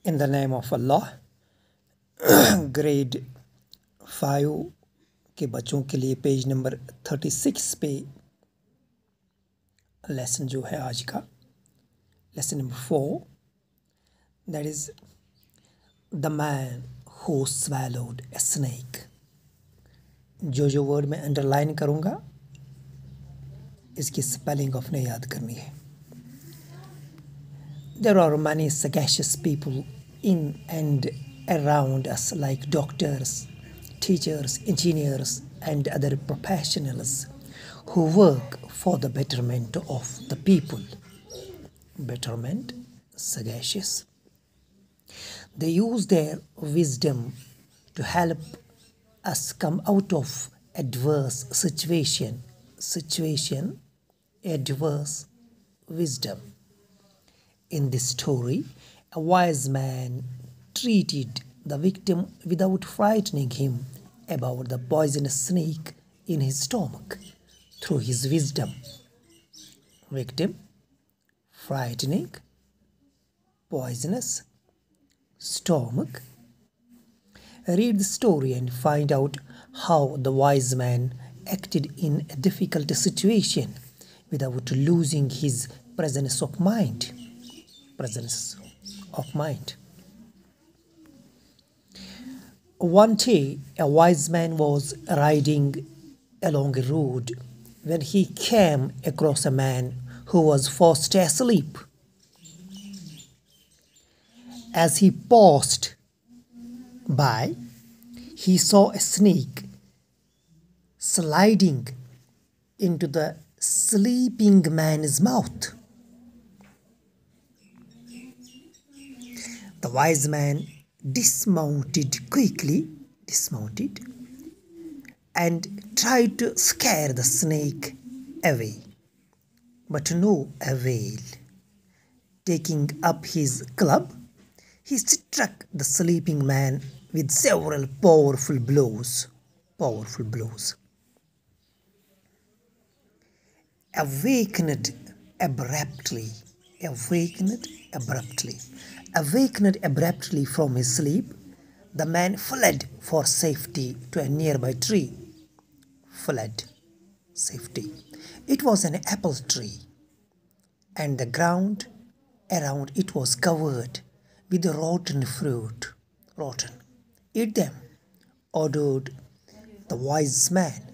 In the name of Allah. Grade 5 के बच्चों के लिए पेज नंबर 36 पे लेसन जो है आज का lesson number 4, that is the man who swallowed a snake. जो वर्ड मैं अंडरलाइन करूँगा इसकी स्पेलिंग आपने याद करनी है। There are many sagacious people in and around us, like doctors, teachers, engineers, and other professionals who work for the betterment of the people. Betterment, sagacious. They use their wisdom to help us come out of adverse situation, adverse wisdom. In this story, a wise man treated the victim without frightening him about the poisonous snake in his stomach through his wisdom. Victim, frightening, poisonous, stomach. Read the story and find out how the wise man acted in a difficult situation without losing his presence of mind. One day, a wise man was riding along a road when he came across a man who was fast asleep. As he passed by, he saw a snake sliding into the sleeping man's mouth. The wise man dismounted quickly, and tried to scare the snake away, but to no avail. Taking up his club, he struck the sleeping man with several powerful blows. Awakened abruptly from his sleep, the man fled for safety to a nearby tree. It was an apple tree, and the ground around it was covered with rotten fruit. Eat them, ordered the wise man,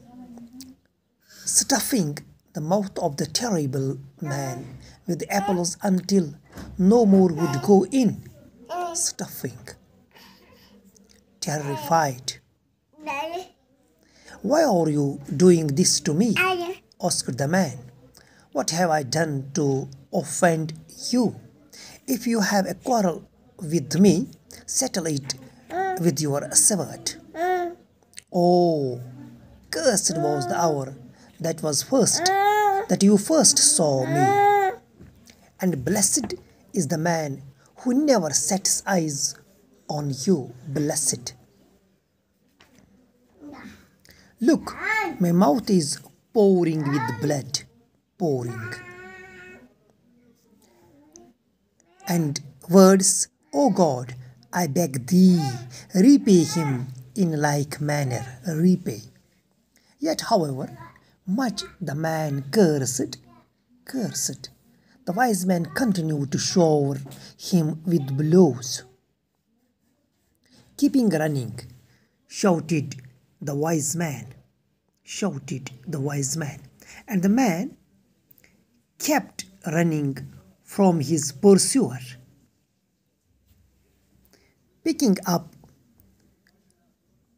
stuffing the mouth of the terrible man with apples until no more would go in. Stuffing. Terrified. Why are you doing this to me? Asked the man. What have I done to offend you? If you have a quarrel with me, settle it with your sword. Oh, cursed was the hour that you first saw me, and blessed is the man who never sets eyes on you. Blessed. Look, my mouth is pouring with blood. And words, O God, I beg thee, repay him in like manner. Repay. Yet, however much the man cursed, the wise man continued to shower him with blows. Keeping running, shouted the wise man, and the man kept running from his pursuer. Picking up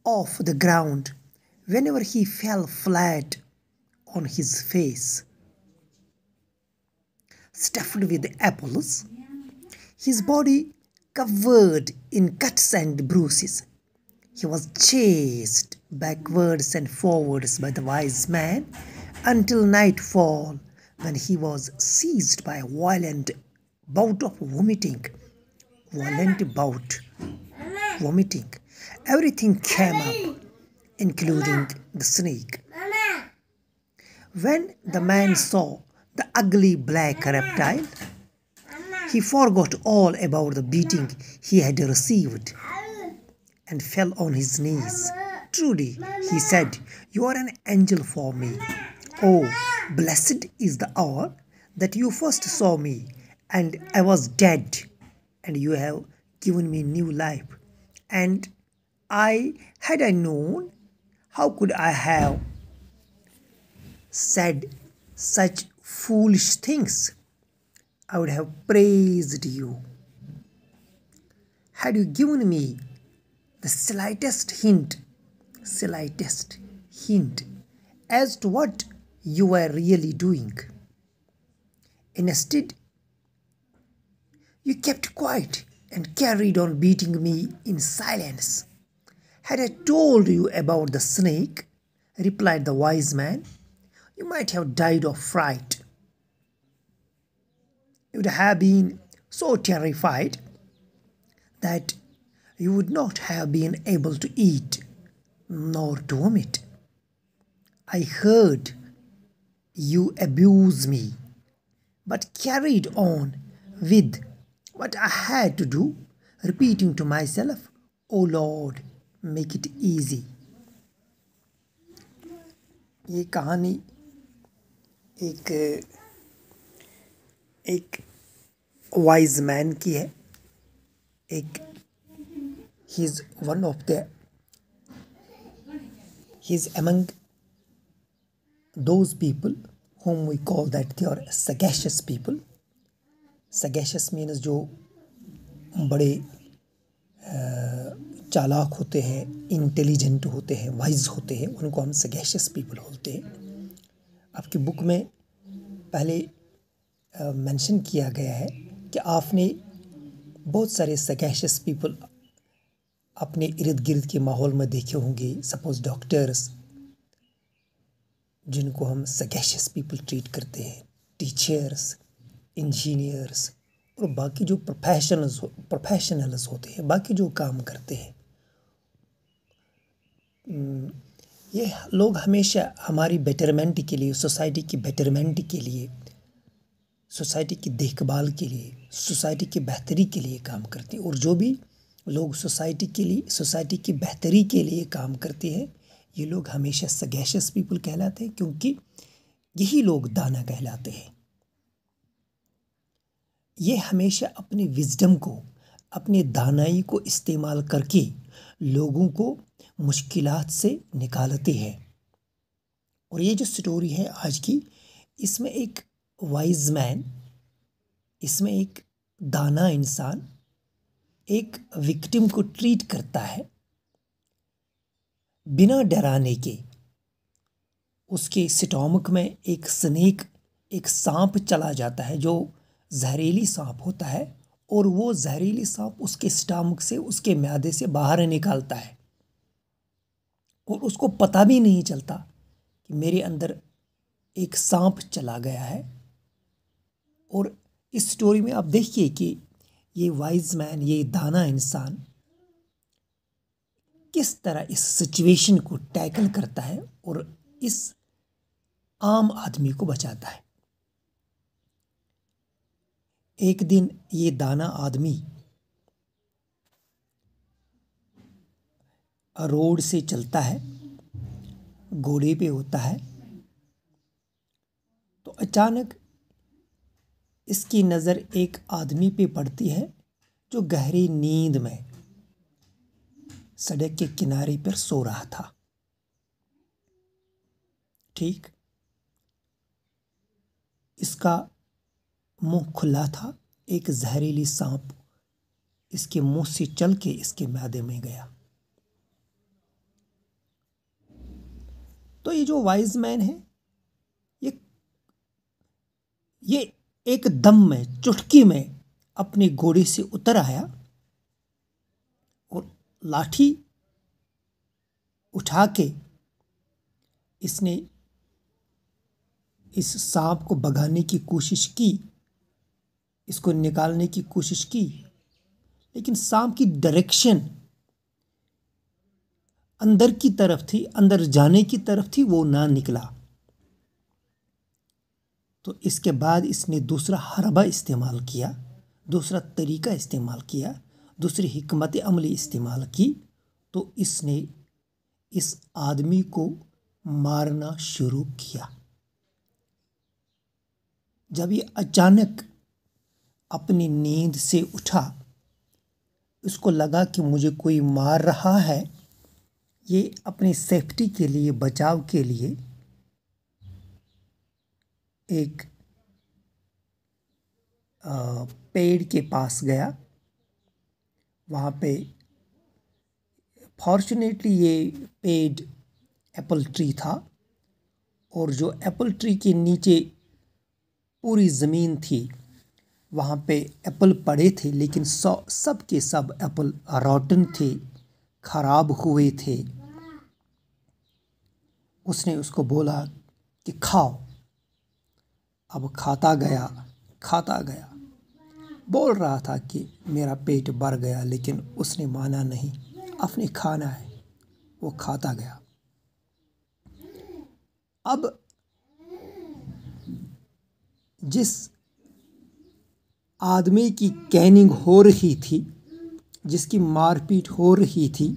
off the ground whenever he fell flat on his face, stuffed with apples, his body covered in cuts and bruises. He was chased backwards and forwards by the wise man until nightfall, when he was seized by a violent bout of vomiting. Everything came up, including the snake. When the man saw the ugly black reptile, He forgot all about the beating he had received and fell on his knees. Truly, he said, you are an angel for me. Oh, blessed is the hour that you first saw me, and I was dead, and you have given me new life. And had I known, how could I have said such foolish things? I would have praised you. Had you given me the slightest hint as to what you were really doing. Instead, you kept quiet and carried on beating me in silence. Had I told you about the snake, replied the wise man, you might have died of fright. You would have been so terrified that you would not have been able to eat nor to vomit. I heard you abuse me, but carried on with what I had to do, repeating to myself, "Oh Lord, make it easy." ये कहानी एक wise man की है. He's among those people whom we call that they are sagacious people. Sagacious means जो बड़े चालाक होते हैं, इंटेलिजेंट होते हैं, वाइज होते हैं, उनको हम सगैशियस पीपल बोलते हैं. आपकी बुक में पहले मेंशन किया गया है कि आपने बहुत सारे सगैशियस पीपल अपने इर्द गिर्द के माहौल में देखे होंगे. सपोज डॉक्टर्स, जिनको हम सगैशियस पीपल ट्रीट करते हैं, टीचर्स, इंजीनियर्स और बाकी जो प्रोफेशनल्स होते हैं, बाकी जो काम करते हैं, ये लोग हमेशा हमारी बेटरमेंट के लिए, सोसाइटी की बेटरमेंट के लिए, सोसाइटी की देखभाल के लिए, सोसाइटी की बेहतरी के लिए काम करते हैं. और जो भी लोग सोसाइटी की बेहतरी के लिए काम करते हैं, ये लोग हमेशा सगैशियस पीपल कहलाते हैं, क्योंकि यही लोग दाना कहलाते हैं. ये हमेशा अपने विजडम को, अपने दानाई को इस्तेमाल करके लोगों को मुश्किलात से निकालते हैं. और ये जो स्टोरी है आज की, इसमें एक वाइज मैन, इसमें एक दाना इंसान एक विक्टिम को ट्रीट करता है बिना डराने के. उसके स्टोमक में एक सांप चला जाता है जो जहरीली सांप होता है, और वो जहरीली सांप उसके स्टोमक से, उसके म्यादे से बाहर निकालता है, और उसको पता भी नहीं चलता कि मेरे अंदर एक सांप चला गया है. और इस स्टोरी में आप देखिए कि ये वाइज मैन, ये दाना इंसान किस तरह इस सिचुएशन को टैकल करता है और इस आम आदमी को बचाता है. एक दिन ये दाना आदमी रोड से चलता है, घोड़े पे होता है, तो अचानक इसकी नज़र एक आदमी पे पड़ती है जो गहरी नींद में सड़क के किनारे पर सो रहा था. ठीक, इसका मुंह खुला था. एक जहरीली सांप इसके मुंह से चल के इसके म्यादे में गया. तो ये जो वाइज मैन है, ये एक दम में, चुटकी में अपने घोड़े से उतर आया और लाठी उठा के इसने इस सांप को भगाने की कोशिश की, इसको निकालने की कोशिश की, लेकिन सांप की डायरेक्शन अंदर की तरफ थी, अंदर जाने की तरफ थी, वो ना निकला. तो इसके बाद इसने दूसरा हरबा इस्तेमाल किया, दूसरा तरीका इस्तेमाल किया, दूसरी हिकमत अमली इस्तेमाल की, तो इसने इस आदमी को मारना शुरू किया। जब ये अचानक अपनी नींद से उठा, उसको लगा कि मुझे कोई मार रहा है। ये अपनी सेफ्टी के लिए, बचाव के लिए एक पेड़ के पास गया। वहाँ पे फॉर्चुनेटली ये पेड़ एप्पल ट्री था, और जो एप्पल ट्री के नीचे पूरी ज़मीन थी, वहाँ पे एप्पल पड़े थे, लेकिन सब के सब एप्पल रॉटन थे, खराब हुए थे। उसने उसको बोला कि खाओ। अब खाता गया, बोल रहा था कि मेरा पेट भर गया, लेकिन उसने माना नहीं, अपने खाना है, वो खाता गया। अब जिस आदमी की कैनिंग हो रही थी, जिसकी मारपीट हो रही थी,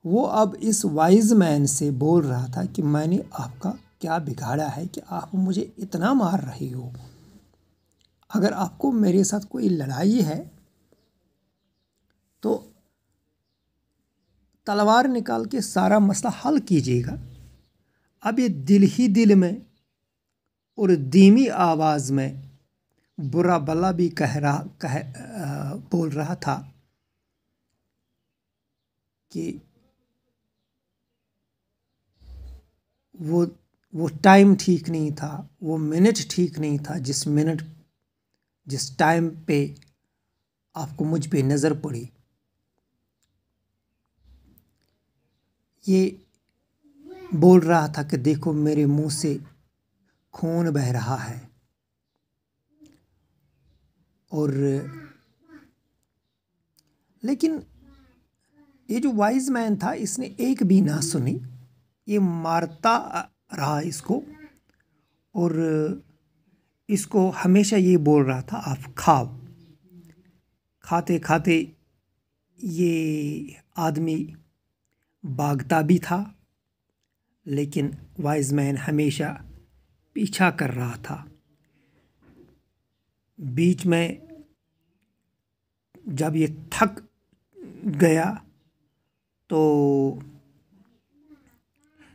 वो अब इस वाइज मैन से बोल रहा था कि मैंने आपका क्या बिगाड़ा है कि आप मुझे इतना मार रहे हो। अगर आपको मेरे साथ कोई लड़ाई है तो तलवार निकाल के सारा मसला हल कीजिएगा। अब ये दिल ही दिल में और धीमी आवाज़ में बुरा भला भी बोल रहा था कि वो टाइम ठीक नहीं था, वो मिनट ठीक नहीं था, जिस टाइम पे आपको मुझ पे नज़र पड़ी। ये बोल रहा था कि देखो मेरे मुंह से खून बह रहा है, और लेकिन ये जो वाइज मैन था, इसने एक भी ना सुनी। ये मारता रहा इसको, और इसको हमेशा ये बोल रहा था आप खाओ। खाते खाते ये आदमी भागता भी था, लेकिन वाइज मैन हमेशा पीछा कर रहा था। बीच में जब ये थक गया तो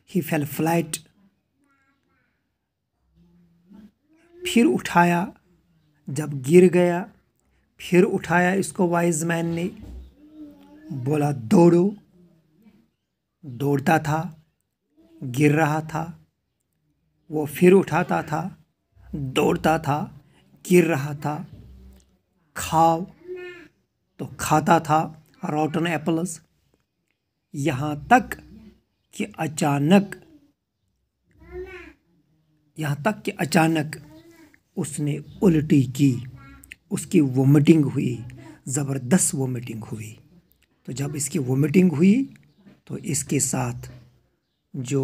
ही फेल फ्लैट। फिर उठाया, जब गिर गया फिर उठाया इसको वाइज मैन ने, बोला दौड़ो। दौड़ता था, गिर रहा था, वो फिर उठाता था, दौड़ता था, गिर रहा था। खाओ तो खाता था रॉटन एप्पल्स। यहाँ तक कि अचानक उसने उल्टी की, उसकी वोमिटिंग हुई, ज़बरदस्त वोमिटिंग हुई। तो जब इसकी वोमिटिंग हुई तो इसके साथ जो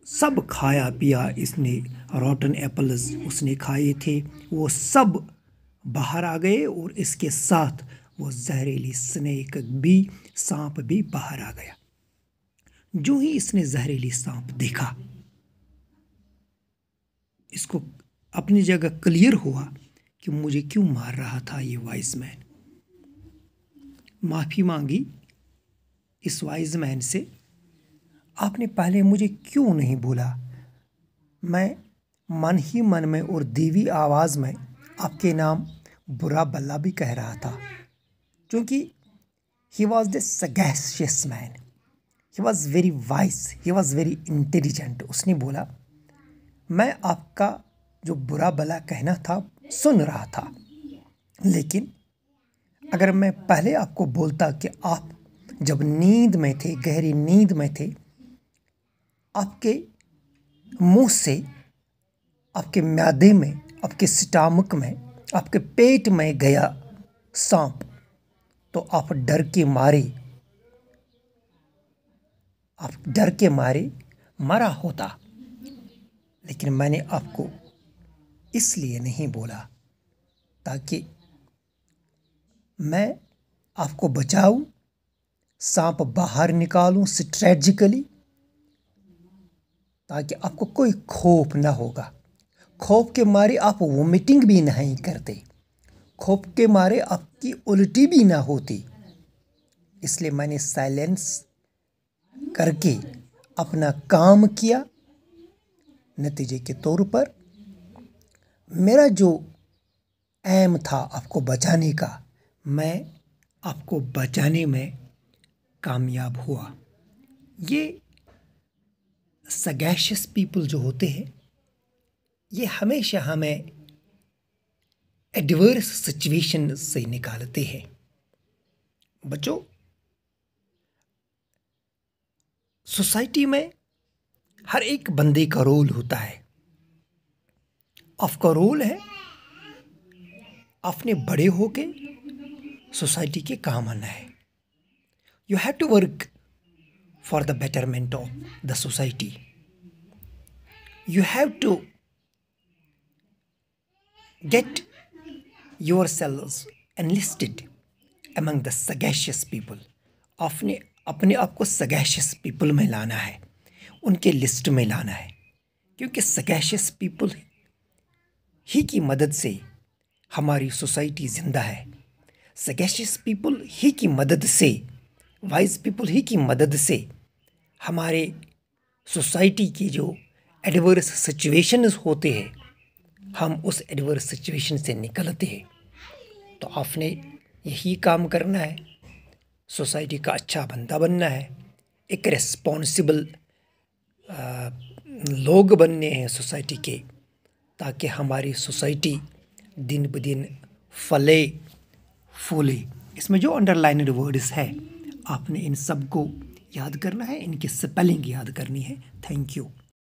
सब खाया पिया इसने, रॉटन एप्पल्स उसने खाए थे, वो सब बाहर आ गए, और इसके साथ वो जहरीली सांप भी बाहर आ गया। जो ही इसने जहरीली सांप देखा, इसको अपनी जगह क्लियर हुआ कि मुझे क्यों मार रहा था ये वाइज मैन। माफ़ी मांगी इस वाइज मैन से, आपने पहले मुझे क्यों नहीं बोला। मैं मन ही मन में और देवी आवाज़ में आपके नाम बुरा भला भी कह रहा था, क्योंकि he was the sagacious man, he was very wise, he was very intelligent. उसने बोला मैं आपका जो बुरा भला कहना था सुन रहा था, लेकिन अगर मैं पहले आपको बोलता कि आप जब नींद में थे, गहरी नींद में थे, आपके मुंह से, आपके म्यादे में, आपके स्टमक में, आपके पेट में गया सांप, तो आप डर के मारे मरा होता। लेकिन मैंने आपको इसलिए नहीं बोला ताकि मैं आपको बचाऊं, सांप बाहर निकालूं स्ट्रेटजिकली, ताकि आपको कोई खौफ ना होगा। खौफ के मारे आप वोमिटिंग भी नहीं करते, खौफ के मारे आपकी उल्टी भी ना होती। इसलिए मैंने साइलेंस करके अपना काम किया। नतीजे के तौर पर मेरा जो एम था आपको बचाने का, मैं आपको बचाने में कामयाब हुआ। ये सगैशियस पीपल जो होते हैं, ये हमेशा हमें एडवर्स सिचुएशन से निकालते हैं। बच्चों, सोसाइटी में हर एक बंदे का रोल होता है। आपका रोल है अपने बड़े होके सोसाइटी के काम आना है। You have to work for the betterment of the society. You have to get yourselves enlisted among the sagacious people। आपने अपने आप को सगैशियस पीपल में लाना है, उनके लिस्ट में लाना है, क्योंकि सगैशियस पीपल ही की मदद से हमारी सोसाइटी जिंदा है। सगैशियस पीपल ही की मदद से, वाइज पीपल ही की मदद से हमारे सोसाइटी की जो एडवर्स सिचुएशंस होते हैं, हम उस एडवर्स सिचुएशन से निकलते हैं। तो आपने यही काम करना है, सोसाइटी का अच्छा बंदा बनना है, एक रिस्पॉन्सिबल लोग बनने हैं सोसाइटी के, ताकि हमारी सोसाइटी दिन ब दिन फले फूले। इसमें जो अंडरलाइनड वर्ड्स है, आपने इन सब को याद करना है, इनकी स्पेलिंग याद करनी है। Thank you.